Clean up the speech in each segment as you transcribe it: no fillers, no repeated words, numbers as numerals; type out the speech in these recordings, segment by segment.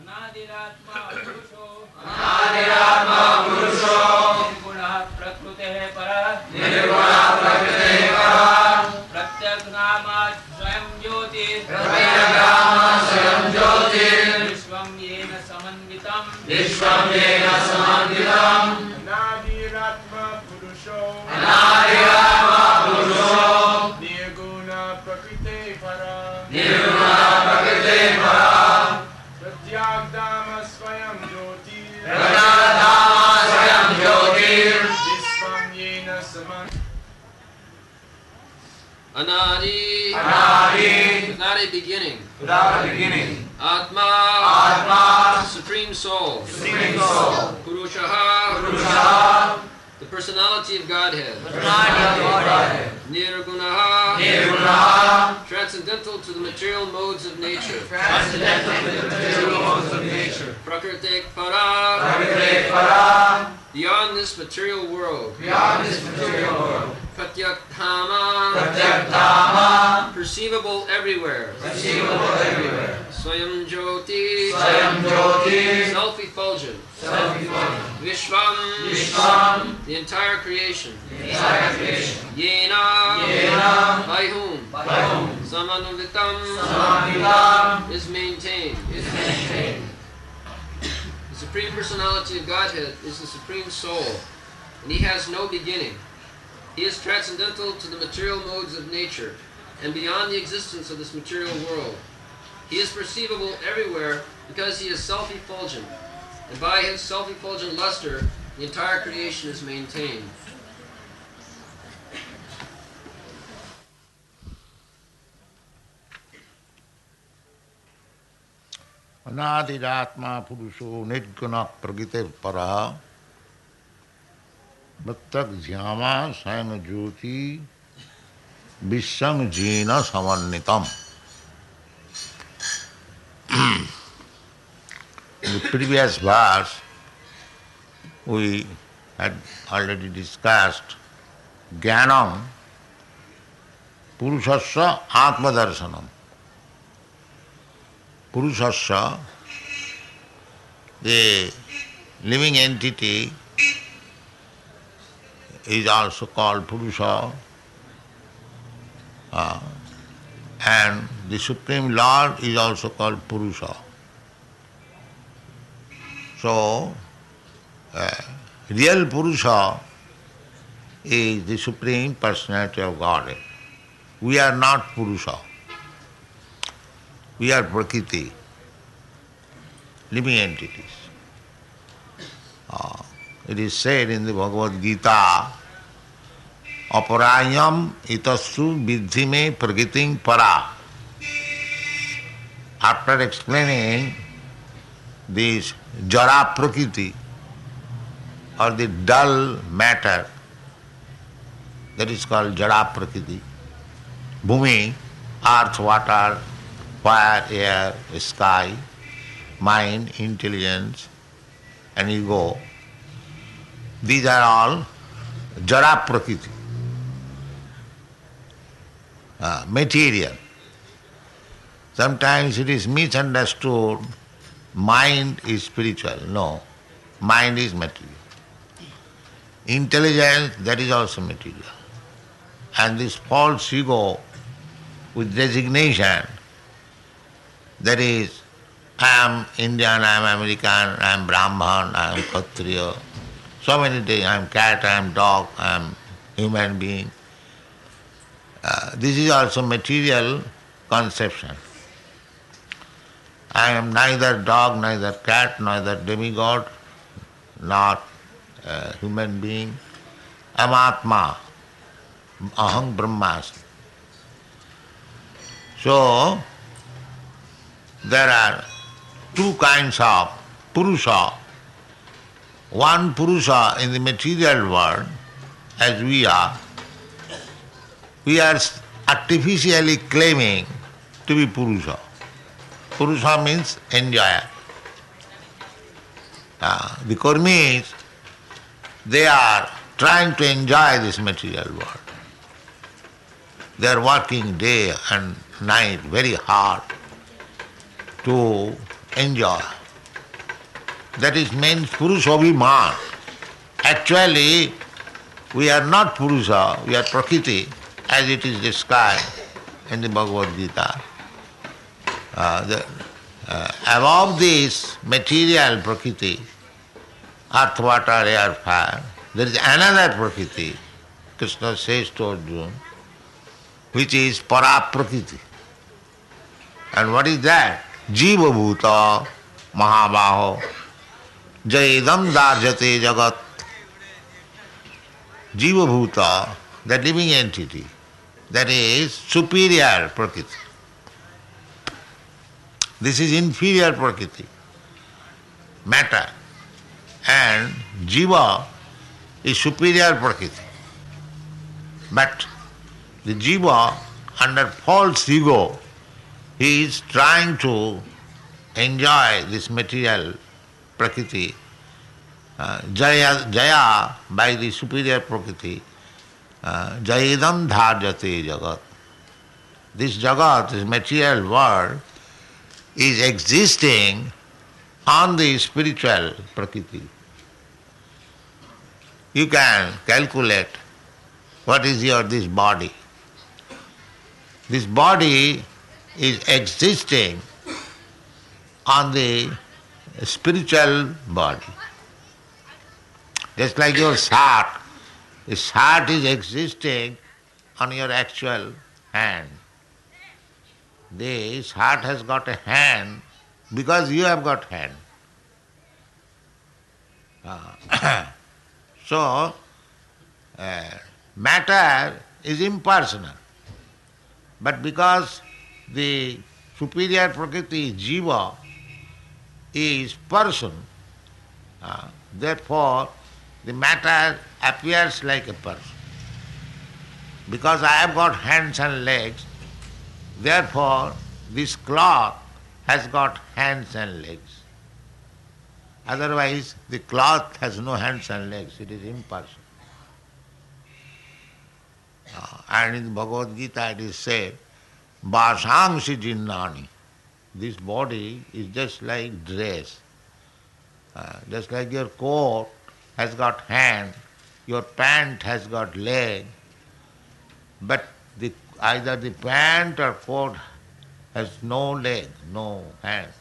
अनादिरात्मा पुरुषो निर्गुणः प्रकृतेः परः प्रत्यग्नामा स्वयं ज्योतिः विश्वं येन समन्वितम् अनादिरात्मा पुरुषो निर्गुण प्रकृते परः प्रत्यग्धाम स्वयं ज्योतिः विश्वं येन समन्वितम् Anadi, without a beginning. Atma, supreme soul. Purushaha, the personality of Godhead. Nirgunaha, transcendental to the material modes of nature. Prakritik para, beyond this material world. Pratyakthama, perceivable everywhere. Swayam Jyoti, self-effulgent. Vishvam, the entire creation. Yena, by whom? Samanuvitam, is maintained. The Supreme Personality of Godhead is the Supreme Soul, and He has no beginning. He is transcendental to the material modes of nature and beyond the existence of this material world. He is perceivable everywhere because He is self-effulgent, and by His self-effulgent luster, the entire creation is maintained. Anadiratma Purusho Nirguna Pragite Para Bhattak Dhyama Sayana Jyoti Vishang Jina Samannitam. In the previous verse, we had already discussed Jnanam Purushasya Atmadarshanam. Purushasya, the living entity, is also called Purusha, and the Supreme Lord is also called Purusha. So, real Purusha is the Supreme Personality of Godhead. We are not Purusha. We are Prakriti, living entities. It is said in the Bhagavad Gita, Aparayam itasu vidhime prakritim para. After explaining this jara prakriti, or the dull matter, that is called jara prakriti, bhumi, earth, water, fire, air, sky, mind, intelligence, and ego, these are all jara prakriti, material. Sometimes it is misunderstood, mind is spiritual. No, mind is material. Intelligence, that is also material. And this false ego with resignation, that is, I am Indian, I am American, I am Brahman, I am Kshatriya. So many things, I am cat, I am dog, I am human being. This is also material conception. I am neither dog, neither cat, neither demigod, not a human being. I am Atma, Aham Brahmasmi. So, there are two kinds of Purusha. One Purusha in the material world, as we are artificially claiming to be Purusha. Purusha means enjoyer. The Karmis, they are trying to enjoy this material world. They are working day and night very hard to enjoy. That is means Purushabhiman. Actually, we are not Purusha, we are Prakriti, as it is described in the Bhagavad Gita. Above this material Prakriti, earth, water, air, fire, there is another Prakriti, Krishna says to Arjuna, which is Para Prakriti. And what is that? Jiva Bhuta Mahabaho Jaidam Darjate Jagat. Jiva Bhuta, the living entity, that is superior Prakriti. This is inferior Prakriti, matter. And Jiva is superior Prakriti. But the Jiva, under false ego, he is trying to enjoy this material Prakriti, Jaya by the superior Prakriti, Jayedam Dharjate Jagat. This Jagat, this material world, is existing on the spiritual Prakriti. You can calculate what is this body. This body is existing on the spiritual body. Just like your heart. This heart is existing on your actual hand. This heart has got a hand because you have got hand. So, matter is impersonal. But because the superior Prakriti, Jiva, is person, therefore the matter appears like a person. Because I have got hands and legs, therefore this cloth has got hands and legs. Otherwise the cloth has no hands and legs, it is impersonal. And in Bhagavad Gita it is said, Vasangsi jinnani. This body is just like dress. Just like your coat has got hand, your pant has got leg, but either the pant or coat has no leg, no hands.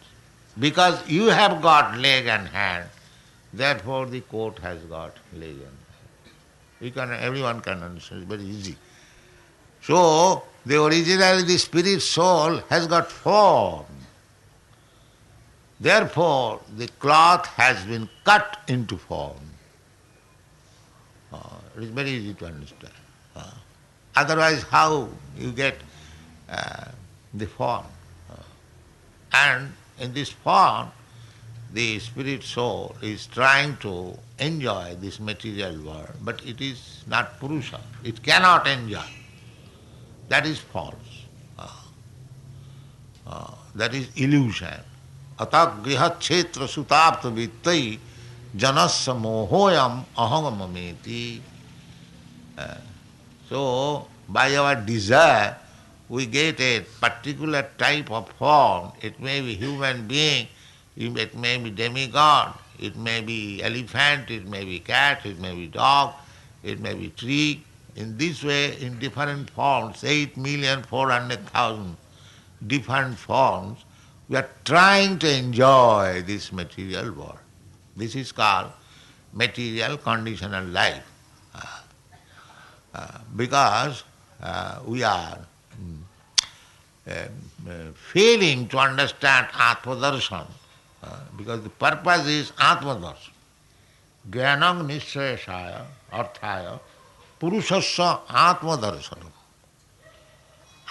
Because you have got leg and hand, therefore the coat has got leg and hand. Everyone can understand, it's very easy. So, originally the spirit soul has got form. Therefore, the cloth has been cut into form. It is very easy to understand. Otherwise, how you get the form? And in this form, the spirit soul is trying to enjoy this material world, but it is not Purusha. It cannot enjoy. That is false. That is illusion. Atak grihat kshetra sutapta vittai janasya mohoyam ahamameti. So, by our desire, we get a particular type of form. It may be human being, it may be demigod, it may be elephant, it may be cat, it may be dog, it may be tree. In this way, in different forms, 8,400,000 different forms, we are trying to enjoy this material world. This is called material conditional life. Because we are failing to understand Atma-darshan, because the purpose is Atma-darshan. Jnanam nishayasaya arthaya purushasya Atma-darshanam.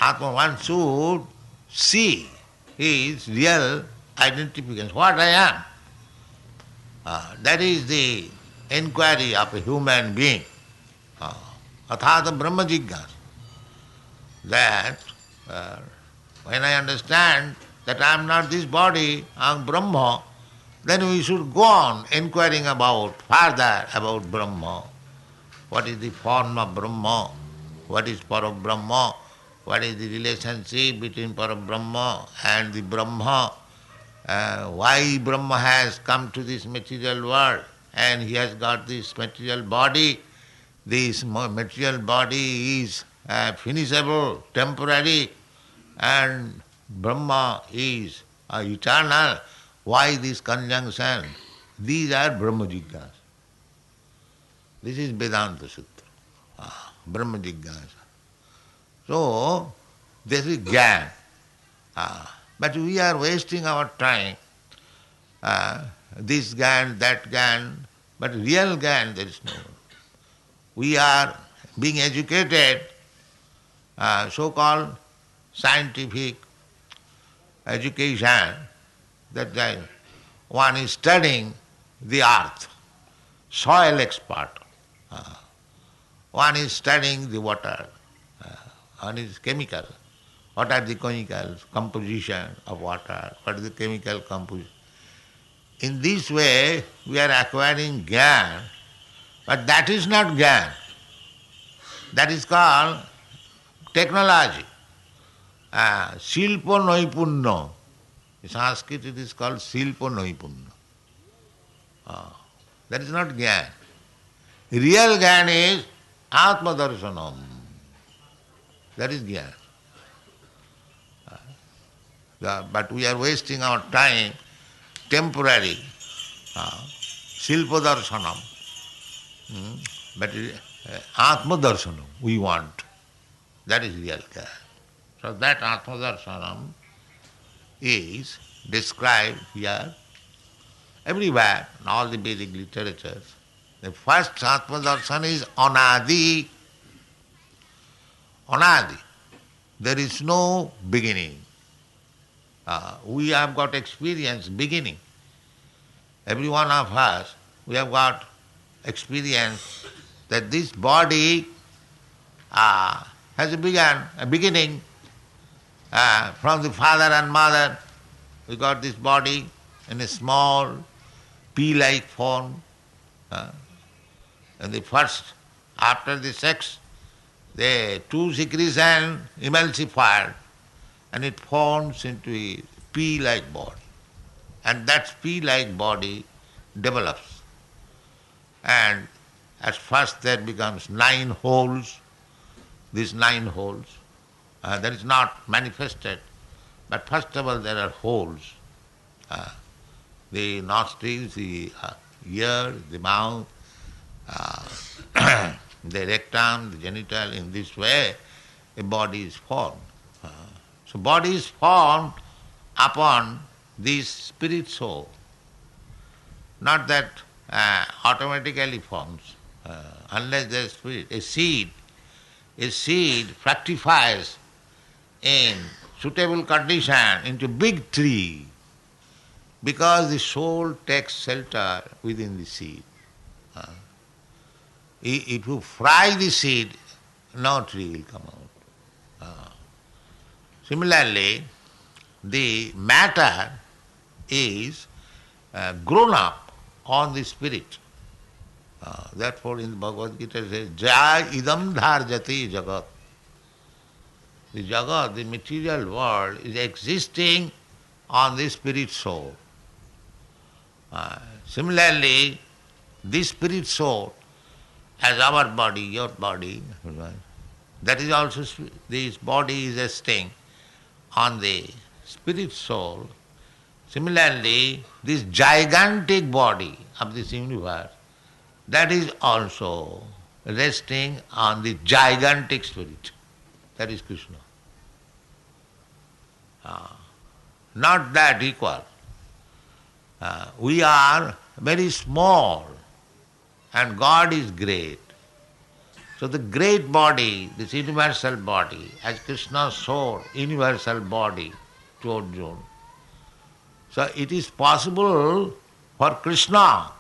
Atma, one should see his real identification, what I am. That is the inquiry of a human being. Athata Brahma Jigyasa. That when I understand that I am not this body, I am Brahma, then we should go on inquiring further about Brahma. What is the form of Brahma? What is Parabrahma? What is the relationship between Parabrahma and the Brahma? why Brahma has come to this material world and he has got this material body. This material body is finishable, temporary, and Brahma is eternal. Why this conjunction? These are Brahma Jigyasa. This is Vedanta Sutra, Brahma Jigyasa. So, this is Gyan. But we are wasting our time. This Gyan, that Gyan, but real Gyan there is no. We are being educated, so-called scientific education, that one is studying the earth, soil expert. One is studying the water, one is chemical. What are the chemicals, composition of water, what is the chemical composition. In this way, we are acquiring Gyan, but that is not Gyan. That is called technology. Silpo Noipunno. In Sanskrit it is called Silpo Noipunno. That is not Gyan. Real Gyan is Atma Darshanam. That is Gyan. But we are wasting our time, temporary, Silpa Darshanam. But Atma Darshanam we want. That is real Gyan. So that Atma Darshanam is described here everywhere in all the Vedic literatures. The first Atma Darshan is Anadi. Anadi. There is no beginning. We have got experience beginning. Every one of us, we have got experience that this body has a beginning. From the father and mother, we got this body in a small pea-like form. And the first, after the sex, the two secretions emulsified and it forms into a pea-like body. And that pea-like body develops. And at first there becomes 9 holes. These 9 holes, that is not manifested, but first of all there are holes. The nostrils, the ear, the mouth, the rectum, the genital, in this way a body is formed. So body is formed upon this spirit soul. Not that automatically forms, unless there is spirit. A seed fructifies in suitable condition into big tree because the soul takes shelter within the seed. If you fry the seed, no tree will come out. Similarly, the matter is grown up on the spirit. Therefore in the Bhagavad Gita it says, Jaya idam dharjati jagat. The jagat, the material world, is existing on the spirit soul. Similarly, this spirit soul, as our body, your body, that is also, this body is resting on the spirit soul. Similarly, this gigantic body of this universe, that is also resting on the gigantic spirit. That is Krishna. Not that equal. We are very small and God is great. So the great body, this universal body, as Krishna showed universal body to Arjuna. So it is possible for Krishna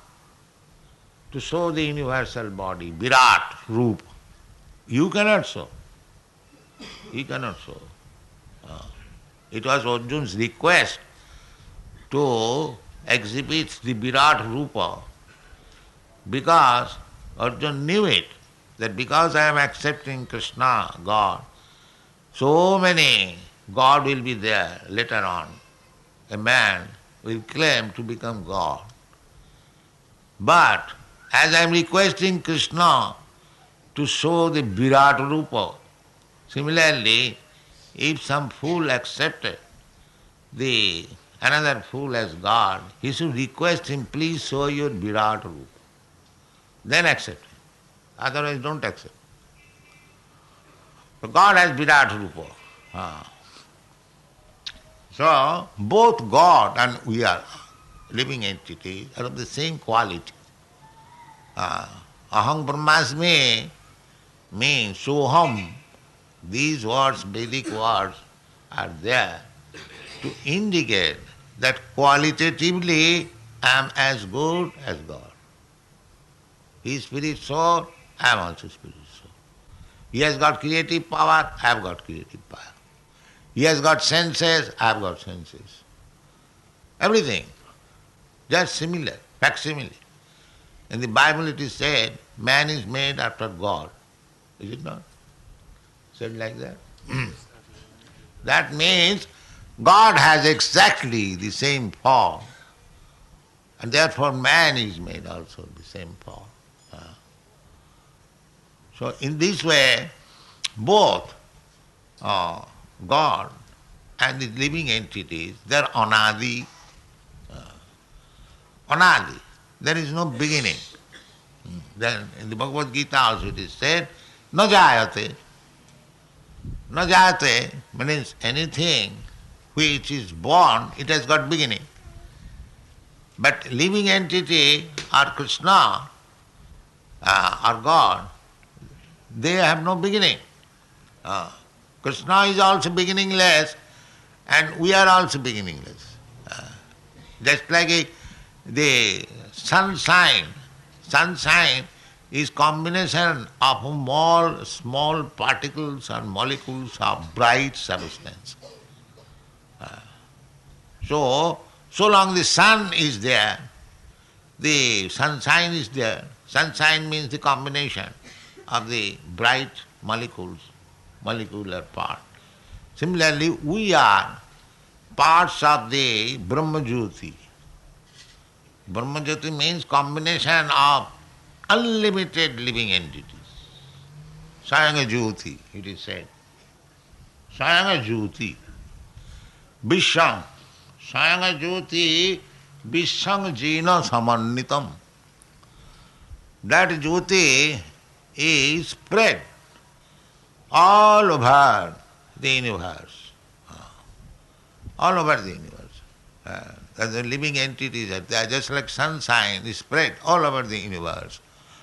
to show the universal body, Virat, Rupa. You cannot show. He cannot show. It was Arjuna's request to exhibit the Virat Rupa because Arjuna knew it, that because I am accepting Krishna, God, so many God will be there later on. A man will claim to become God. But as I am requesting Krishna to show the Virat Rupa, similarly, if some fool accepted another fool as God, he should request him, please show your Virat Rupa. Then accept it. Otherwise don't accept. So God has Virat Rupa. So both God and we are living entities are of the same quality. Aham Brahmasmi means Soham. These words, Vedic words, are there to indicate that qualitatively I am as good as God. He is spirit soul, I am also spirit soul. He has got creative power, I have got creative power. He has got senses, I have got senses. Everything, just similar, facsimile. In the Bible it is said, man is made after God. Is it not? Said like that? That means God has exactly the same form, and therefore man is made also the same form. So in this way, both God and the living entities, they are anadi. Anadi. There is no beginning. Then in the Bhagavad Gita also it is said, na jayate. Na jayate means anything which is born, it has got beginning. But living entity or Krishna or God, they have no beginning. Krishna is also beginningless and we are also beginningless. Just like the sunshine. Sunshine is combination of small particles and molecules of bright substance. So long the sun is there, the sunshine is there. Sunshine means the combination of the bright molecules, molecular part. Similarly, we are parts of the Brahma-Jyoti. Brahma-Jyoti means combination of unlimited living entities. Sayanga-Jyoti, it is said. Sayanga-Jyoti. Vishang. Sayanga-Jyoti Vishang Jina Samannitam. That Jyoti is spread all over the universe. All over the universe. The living entities are there, just like sunshine is spread all over the universe.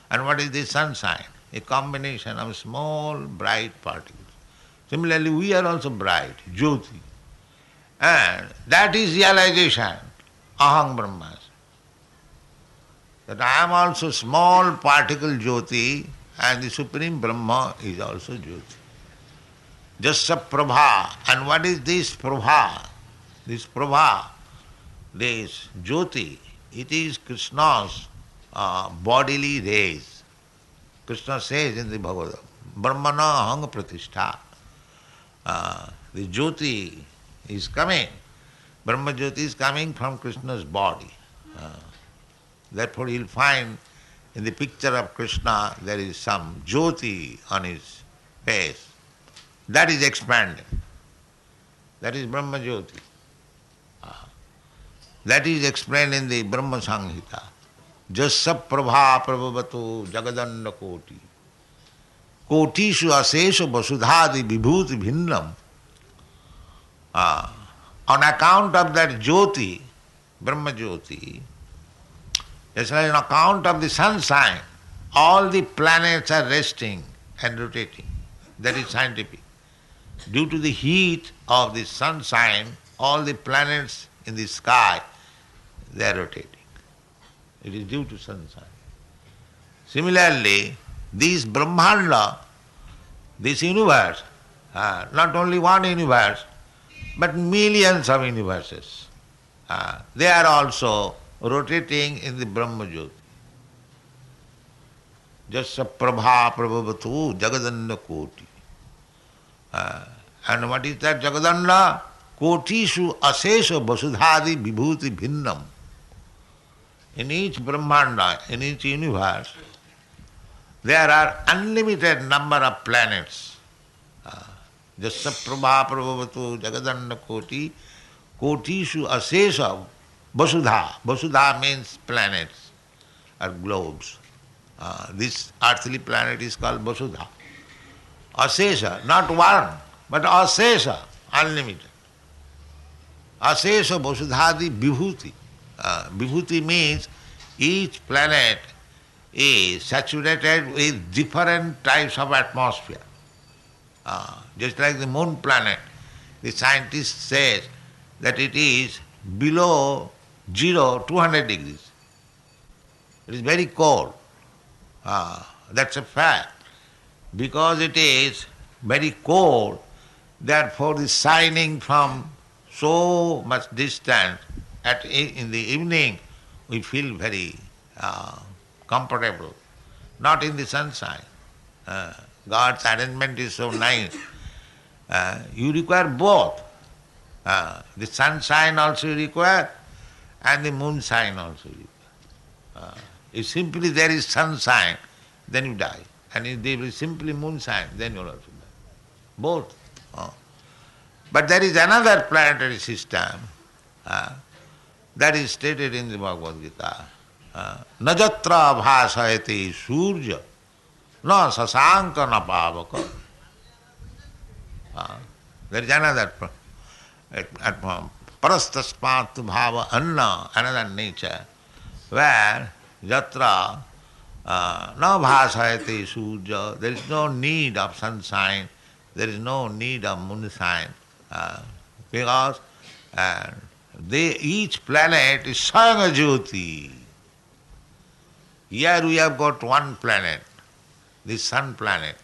And what is this sunshine? A combination of small bright particles. Similarly, we are also bright, Jyoti. And that is realization, Aham Brahmasmi. That I am also small particle Jyoti and the Supreme Brahma is also Jyoti. Jasya Prabha. And what is this Prabha? This Prabha, this Jyoti, it is Krishna's bodily rays. Krishna says in the Bhagavad Gita, Brahmana Hang Pratishtha. The Jyoti is coming. Brahma Jyoti is coming from Krishna's body. Therefore you'll find in the picture of Krishna there is some Jyoti on his face. That is expanded. That is Brahma Jyoti. That is explained in the Brahma Samhita. Jasya Prabha Prabhavatu Jagadanda Koti. Kotishu Asesha Vasudhadi Vibhuti Bhinnam. On account of that Jyoti, Brahma Jyoti, just like on account of the sunshine, all the planets are resting and rotating. That is scientific. Due to the heat of the sunshine, all the planets in the sky, they are rotating. It is due to sunshine. Similarly, this Brahmanda, this universe, not only one universe, but millions of universes, they are also rotating in the Brahma Jyoti. Jasya Prabha Prabhavatu Jagadanda Koti. And what is that Jagadanda? kotishu asesha vasudhadi vibhuti bhinnam. In each Brahmanda, in each universe, there are unlimited number of planets. Jasya prabha prabhavatu jagadanda koti, kotishu asesha vasudha. Vasudha means planets or globes. This earthly planet is called Vasudha. Asesha, not one, but asesha, unlimited. Asesha vasudhadi vibhuti. Vibhuti means each planet is saturated with different types of atmosphere. Just like the moon planet, the scientist says that it is below 200 degrees. It is very cold. That's a fact. Because it is very cold, therefore the shining from so much distance in the evening we feel very comfortable. Not in the sunshine. God's arrangement is so nice. You require both. The sunshine also you require and the moonshine also you require. If simply there is sunshine, then you die. And if there is simply moonshine, then you will also die. Both. But there is another planetary system that is stated in the Bhagavad Gita. Najatra bhasayate surya na sasanka na pavaka. There is another parastasmat bhava anna, another nature, where yatra na bhasayate surya, there is no need of sunshine, there is no need of moonshine, because each planet is Swayam Jyoti. Here we have got one planet, the sun planet,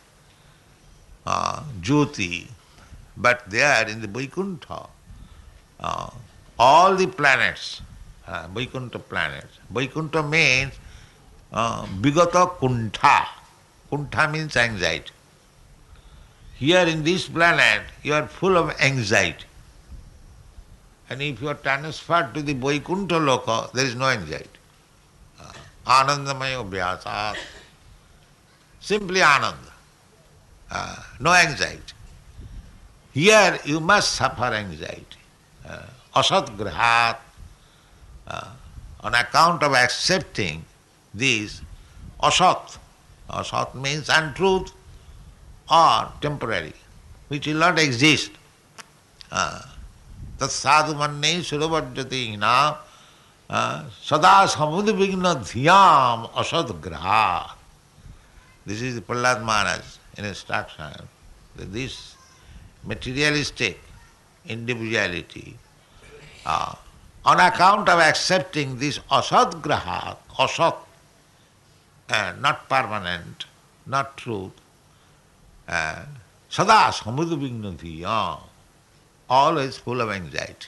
Jyoti, but there in the Vaikuntha, all the planets, Vaikuntha planets. Vaikuntha means Bigata Kuntha. Kuntha means anxiety. Here in this planet, you are full of anxiety. And if you are transferred to the Vaikuntha Loka, there is no anxiety. Anandamaya Vyasat. Simply Ananda. No anxiety. Here you must suffer anxiety. Asat Grahat. On account of accepting this asat. Asat means untruth or temporary, which will not exist. Tat sadhu manne suravajjati na sada samudvigna dhyam asad graha. This is the Prahlad Maharaj's instruction, that this materialistic individuality, on account of accepting this asad graha, asat, not permanent, not truth, sada samudvigna dhyam, always full of anxiety.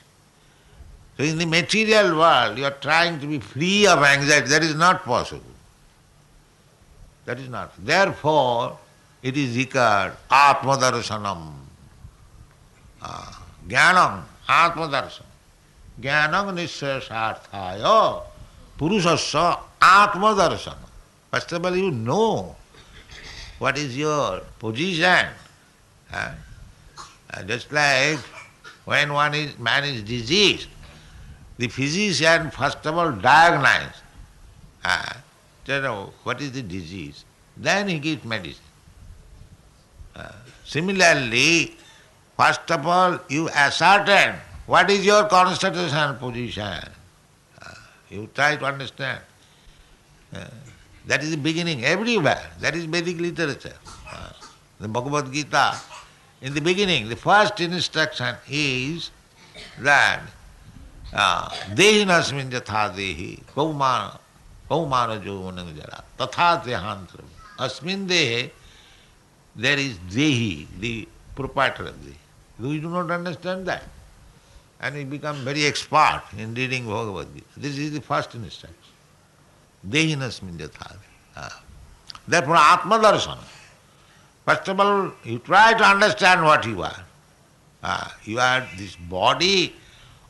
So in the material world, you are trying to be free of anxiety. That is not possible. That is not. Therefore, it is required atmadarshanam. Jnanam, atmadarsanam. Jnanam nishasarthaya purushasya atmadarsanam. First of all, you know what is your position. Just like when man is diseased, the physician first of all diagnoses, what is the disease, then he gives medicine. Similarly, first of all you ascertain what is your constitutional position. You try to understand. That is the beginning everywhere. That is Vedic literature. The Bhagavad Gita, in the beginning, the first instruction is that dehinasmin jatha dehi kaumana jovanam jara tatha dehantra. Asmin dehe, there is dehi, the proprietor of dehi. We do not understand that. And we become very expert in reading Bhagavad Gita. This is the first instruction. Dehinasmin jatha dehi. Therefore, Atma Darshana. First of all, you try to understand what you are. You are this body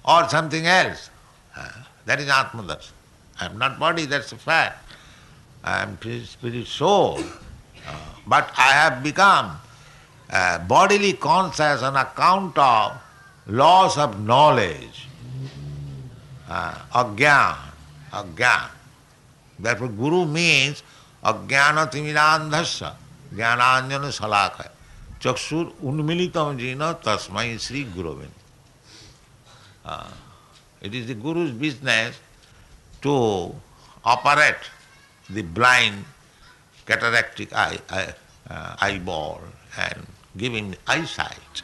or something else. That is Atmadarshan. I am not body, that's a fact. I am spirit soul. But I have become bodily conscious on account of loss of knowledge, ajnana. Therefore Guru means ajnana timirandhasya, jnananjana salakaya, chakshur unmilitam jena tasmai Sri Gurave. It is the Guru's business to operate the blind cataractic eyeball and give him eyesight.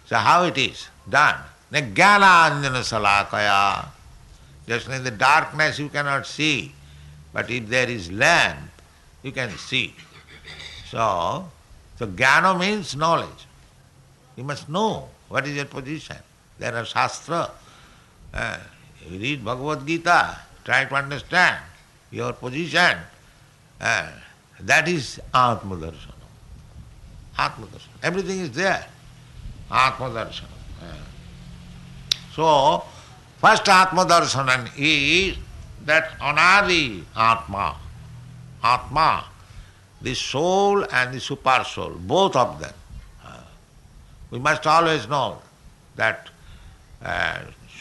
So how it is done? Jnana anjana salakaya. Just in the darkness you cannot see, but if there is lamp, you can see. So jnana means knowledge. You must know what is your position. There are shastra. You read Bhagavad Gita, try to understand your position. That is Atmadarsana. Atmadarsana. Everything is there. Atmadarsana. So, first Atmadarsana is that anadi Atma. Atma, the soul and the super soul, both of them. We must always know that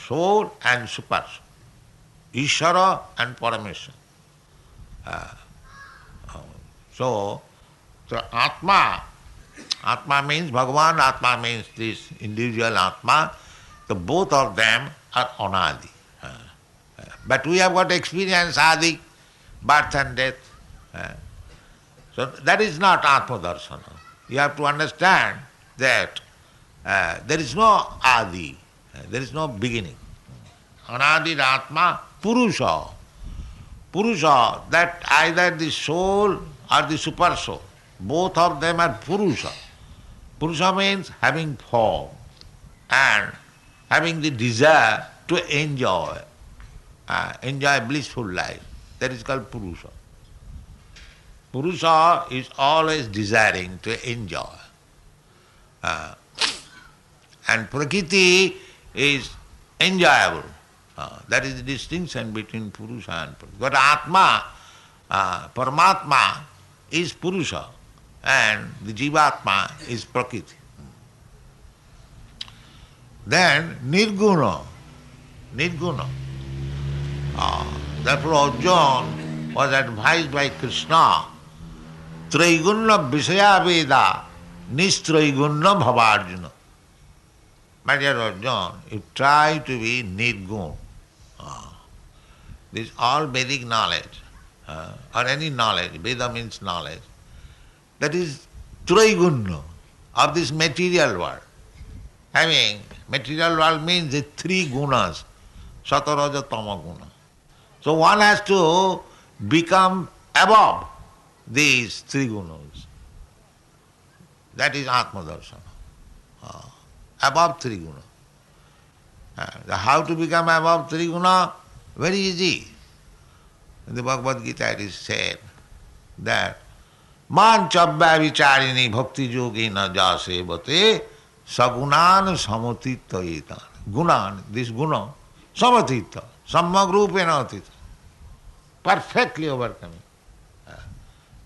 soul and super soul, Ishvara and Parameshwara. So Atma means Bhagavan, Atma means this individual Atma. So both of them are anadi. But we have got experience adi, birth and death. So that is not Atmadarsana. You have to understand that there is no adi, there is no beginning. Anadi Atma, Purusha. Purusha, that either the soul or the super soul, both of them are Purusha. Purusha means having form and having the desire to enjoy blissful life. That is called Purusha. Purusha is always desiring to enjoy. And Prakriti is enjoyable. That is the distinction between Purusha and Prakriti. But Atma, Paramatma is Purusha and the Jivatma is Prakriti. Then Nirguna. Therefore Arjuna was advised by Krishna, Traiguna Visaya Veda, Nistraiguna Bhavarjuna. My dear Arjuna, you try to be Nirguna. This all Vedic knowledge, or any knowledge, Veda means knowledge, that is Traiguna, of this material world. Having material world means the three gunas, Sataraja Tama guna. So one has to become above these three gunas. That is Atmadarsana. Above three guna. How to become above three guna? Very easy. In the Bhagavad Gita it is said that Man chabya vicharini bhakti yogina jasevate sagunan samatitayetan. Gunan, this guna, samatita, sammagrupena atita. Perfectly overcoming.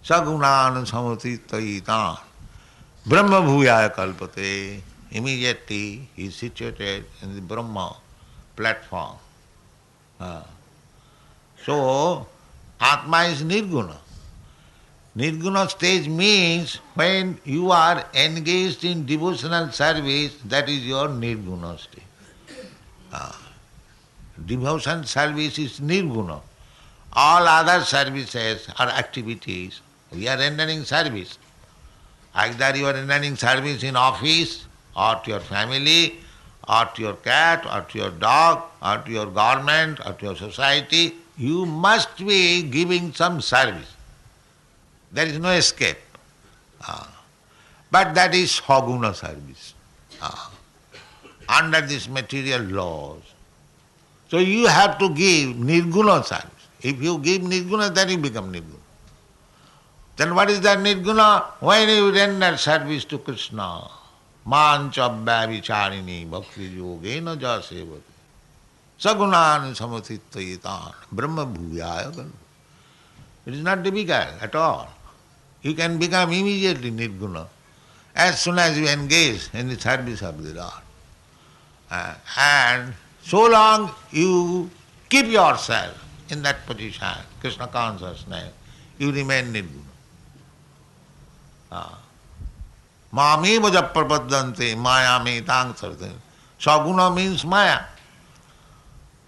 Sagunan samatitayetan. Brahma bhuyaya kalpate. Immediately he is situated in the Brahma platform. So, Atma is Nirguna. Nirguna stage means when you are engaged in devotional service, that is your Nirguna stage. Devotion service is Nirguna. All other services or activities, we are rendering service. Either you are rendering service in office, or to your family, or to your cat, or to your dog, or to your government, or to your society, you must be giving some service. There is no escape. But that is Saguna service. Under these material laws. So you have to give Nirguna service. If you give Nirguna, then you become Nirguna. Then what is that Nirguna? When you render service to Krishna, Mancha bhakti yogena jasevati. Sagunan samathittayitan brahma bhuyaya. It is not difficult at all. You can become immediately nirguna as soon as you engage in the service of the Lord. And so long you keep yourself in that position, Krishna consciousness, you remain nirguna. Mami vaja prapaddante maya me tang sarate. Saguna means maya.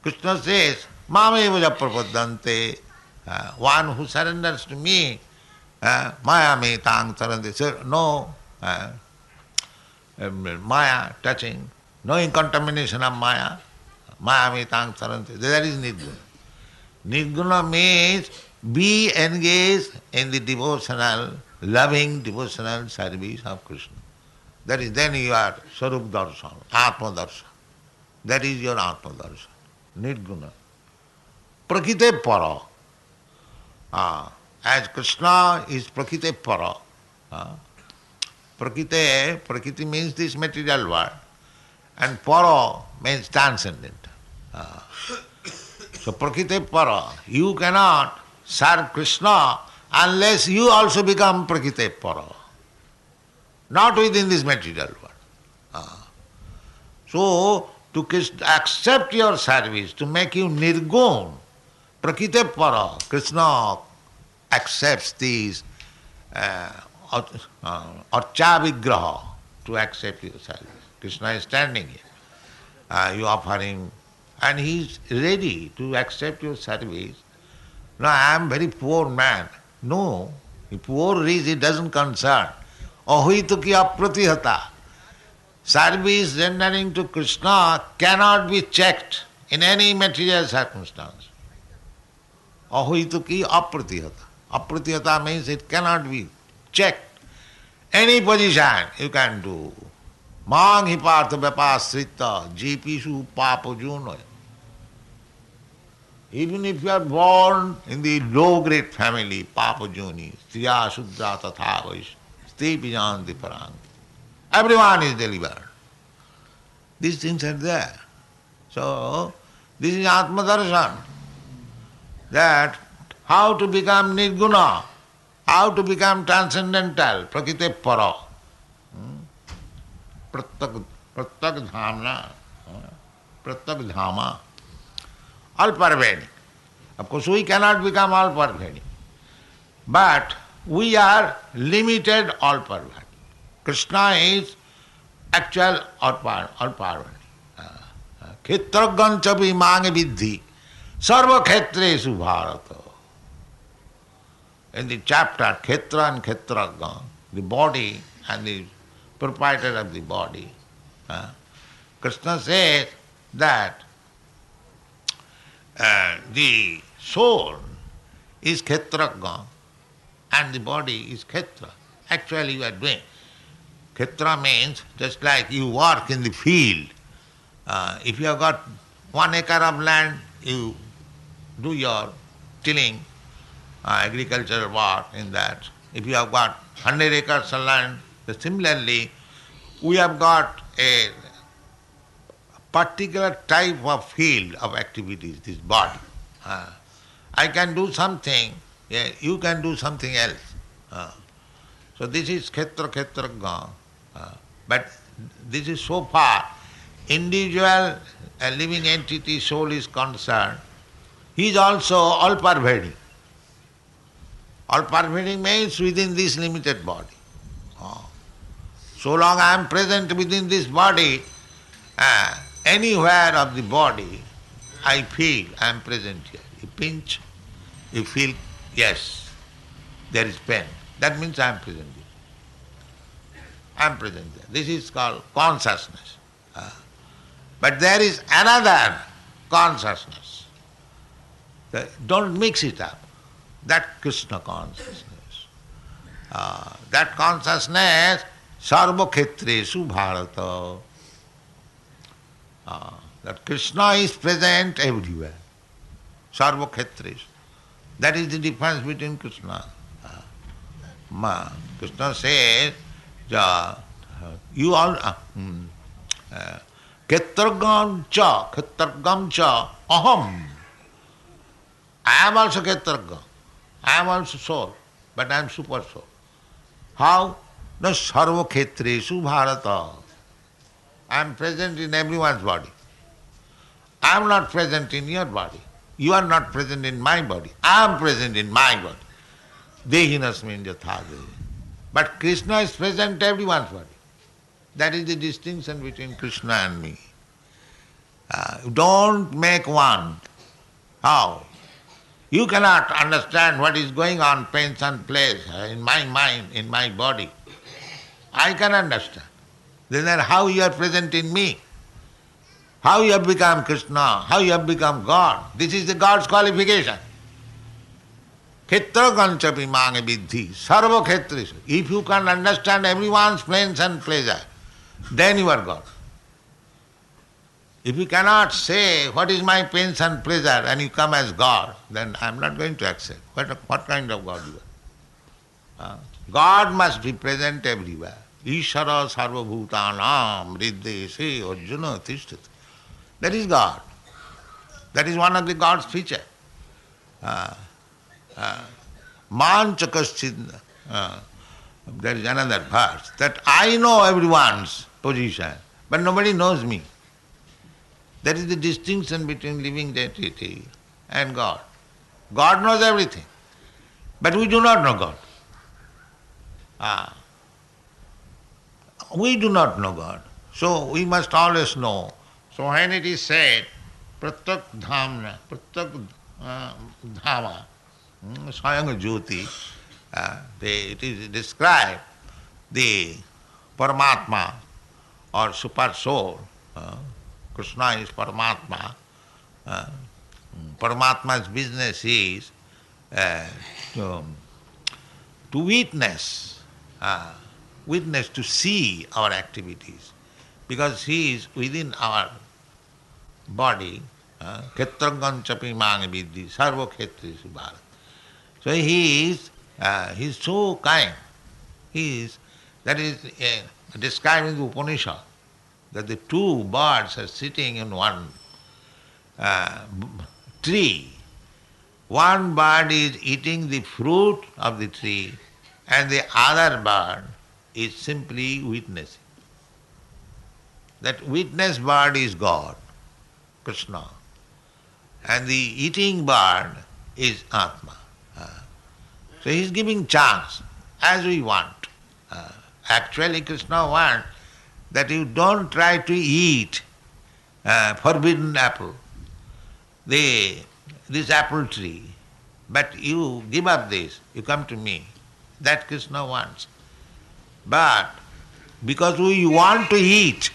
Krishna says, Mami vaja prapaddante, one who surrenders to me, maya me tang sarate. So, no maya touching, no contamination of maya. Maya me tang sarate. That is nirguna. Nirguna means be engaged in the devotional, loving devotional service of Krishna. That is then you are Sarup Darshan, Atma Darshan. That is your Atma Darshan. Nirguna. Prakite para. As Krishna is Prakite para. Prakriti means this material world. And para means transcendent. So Prakite para. You cannot serve Krishna unless you also become Prakite para. Not within this material world. So, to accept your service, to make you nirgun, Prakite para, Krishna accepts these archa vigraha to accept your service. Krishna is standing here. You offer him, and he is ready to accept your service. No, I am very poor man. No, poor rich, it doesn't concern. Ahito ki apratihata. Service rendering to Krishna cannot be checked in any material circumstance. Ahito ki apratihata. Apratihata means it cannot be checked. Any position you can do. Mang hi partha vyapasrita jipishu papajunoya. Even if you are born in the low-grade family, Papa Juni, Striya Sudra Tatha Vaishya, Sti Pijanti Parang, everyone is delivered. These things are there. So, this is Atma Darshan. That how to become nirguna, how to become transcendental, Prakite para. Prattak dhamna, Prattak dhama. All pervading. Of course, we cannot become all pervading. But we are limited all pervading. Krishna is actual all pervading. Khetragan chapi mange vidhi sarva khetresu bharata. In the chapter Khetra and Khetragan, the body and the proprietor of the body, Krishna says that the soul is Khetraga and the body is Khetra. Actually you are doing. Khetra means just like you work in the field. If you have got 1 acre of land, you do your tilling, agricultural work in that. If you have got 100 acres of land, similarly, we have got a particular type of field of activities, this body. I can do something, you can do something else. So this is Khetra. But this is so far, individual living entity soul is concerned, he is also all-pervading. All-pervading means within this limited body. So long I am present within this body, anywhere of the body, I feel I am present here. You pinch, you feel, yes, there is pain. That means I am present here. I am present there. This is called consciousness. But there is another consciousness. Don't mix it up. That Krishna consciousness. That consciousness, sarva khetresu bharata. That Krishna is present everywhere. Sarva khetresu. That is the difference between Krishna. Krishna says, you all Ketragam cha aham. I am also Ketraga. I am also soul, but I am super soul. How? No sarva khetresu bharata. I am present in everyone's body. I am not present in your body. You are not present in my body. I am present in my body. Dehinasmin yathade. But Krishna is present in everyone's body. That is the distinction between Krishna and me. Don't make one. How? You cannot understand what is going on, pains and pleasures in my mind, in my body. I can understand. Then how you are present in me? How you have become Krishna? How you have become God? This is the God's qualification. Khetra ganchapi mange vidhi, sarva khetresu. If you can understand everyone's pains and pleasure, then you are God. If you cannot say what is my pains and pleasure and you come as God, then I am not going to accept. What kind of God you are? God must be present everywhere. Ishara sarva bhutanam riddhe arjuna tishtat. That is God. That is one of the God's features. Manchakaschid. There is another verse that I know everyone's position, but nobody knows me. That is the distinction between living entity and God. God knows everything, but we do not know God. We do not know God. So we must always know. So when it is said, Pratak Dhamma, Pratak Dhama, Swayam Jyoti, it is described the Paramatma or super soul. Krishna is Paramatma. Paramatma's business is to witness, to see our activities, because he is within our body. Khetragam chapi mange vidhi, sarva khetresu bharata. So he is so kind. That is described in the Upanishad, that the two birds are sitting in one tree. One bird is eating the fruit of the tree and the other bird is simply witnessing. That witness bird is God, Krishna, and the eating bird is Atma. So he is giving chance as we want. Actually Krishna wants that you don't try to eat forbidden apple, this apple tree, but you give up this, you come to me. That Krishna wants. But because we want to eat,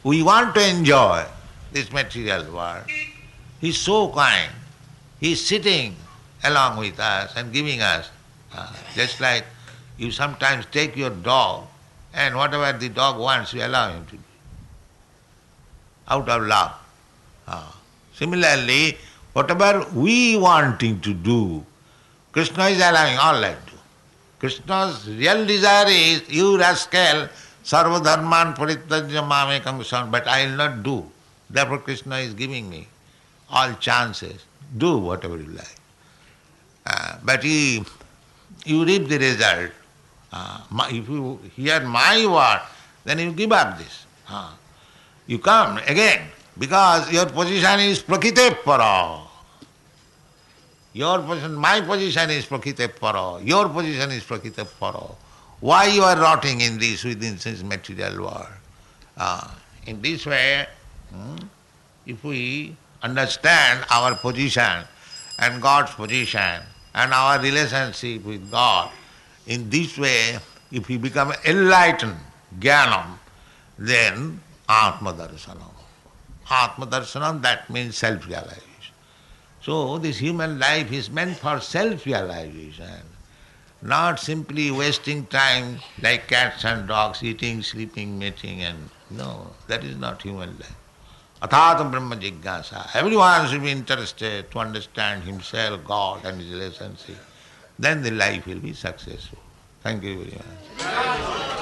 we want to enjoy this material world, he is so kind. He is sitting along with us and giving us, just like you sometimes take your dog and whatever the dog wants, you allow him to do, out of love. Similarly, whatever we wanting to do, Krishna is allowing all that to do. Krishna's real desire is, you rascal, sarva dharman parityajya mamekam san, but I will not do. Therefore Krishna is giving me all chances. Do whatever you like. But you reap the result. If you hear my word, then you give up this. You come again, because your position is prakite para. Your position, my position is prakite para. Your position is prakite para. Why you are rotting in this within this material world? In this way, if we understand our position and God's position and our relationship with God, in this way, if we become enlightened, jnanam, then Atma Darshanam. Atma Darshanam, that means self-realization. So this human life is meant for self-realization, not simply wasting time like cats and dogs, eating, sleeping, mating, and no, that is not human life. Athata Brahma Jigyasa. Everyone should be interested to understand himself, God and his relationship. Then the life will be successful. Thank you very much.